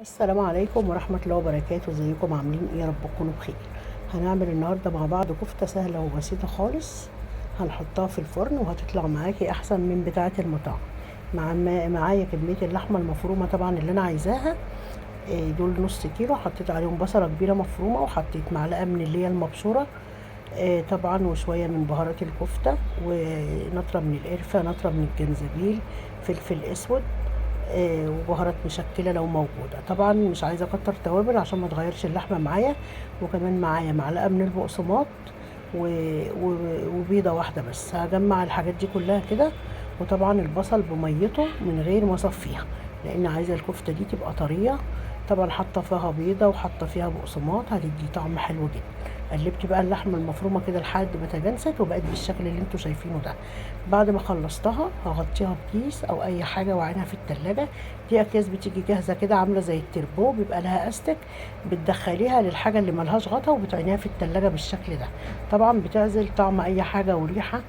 السلام عليكم ورحمة الله وبركاته. ازيكم عاملين ايه؟ يا رب تكونوا بخير. هنعمل النهاردة مع بعض كفتة سهلة وبسيطة خالص. هنحطها في الفرن وهتطلع معاكي احسن من بتاعة المطاعم. معايا كمية اللحمة المفرومة طبعا اللي انا عايزاها. دول نص كيلو. حطيت عليهم بصلة كبيرة مفرومة، وحطيت معلقة من اللي هي المبشورة طبعا، وشوية من بهارات الكفتة، ونطرة من القرفة، نطرة من الجنزبيل، فلفل اسود، وبهارات مشكله لو موجوده. طبعا مش عايزه اكتر توابل عشان ما تغيرش اللحمه معايا. وكمان معايا معلقه من البقسماط وبيضه واحده بس. هجمع الحاجات دي كلها كده. وطبعا البصل بميته من غير ما اصفيها، لان عايزه الكفته دي تبقى طريه. طبعا حاطه فيها بيضه وحاطه فيها بقسماط، هتدي طعم حلو جدا. قلبت بقى اللحمه المفرومه كده لحد ما تجانست وبقت بالشكل اللي انتوا شايفينه ده. بعد ما خلصتها هغطيها بكيس او اي حاجه واعينها في التلاجة. دي اكياس بتيجي جاهزه كده، عامله زي التربو، بيبقى لها استك. بتدخليها للحاجه اللي ملهاش غطا وبتعينيها في التلاجة بالشكل ده. طبعا بتعزل طعم اي حاجه وريحه.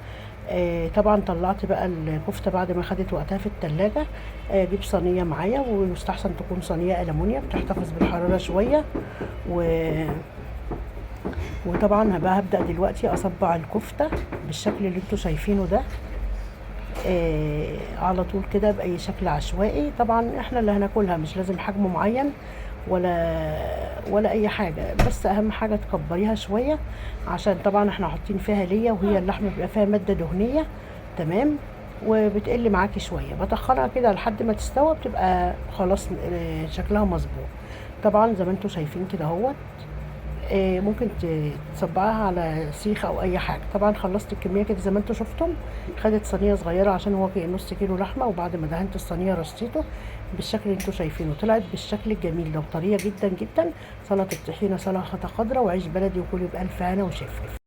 طبعا طلعت بقى الكفته بعد ما خدت وقتها في التلاجة. جيب صينيه معايا، ويستحسن تكون صينيه ألمونيا بتحتفظ بالحراره شويه. و وطبعا هبدأ دلوقتي اصبع الكفتة بالشكل اللي انتوا شايفينه ده. على طول كده بأي شكل عشوائي. طبعا احنا اللي هناكلها، مش لازم حجم معين ولا اي حاجة، بس اهم حاجة تكبريها شوية، عشان طبعا احنا حاطين فيها ليا، وهي اللحمة بيبقى فيها مادة دهنية. تمام. وبتقل معاكي شوية، بطخنها كده لحد ما تستوى، بتبقى خلاص شكلها مظبوط. طبعا زي ما انتوا شايفين كده اهوت. ممكن تصبعها على سيخ او اي حاجه. طبعا خلصت الكميه كده زي ما انتم شفتم. خدت صينيه صغيره عشان هو نص كيلو لحمه، وبعد ما دهنت الصينيه رصيته بالشكل اللي انتم شايفينه. طلعت بالشكل الجميل ده وطريه جدا جدا. سلطه طحينه، سلطه خضراء، وعيش بلدي، وكلي بالف هنا وشفا.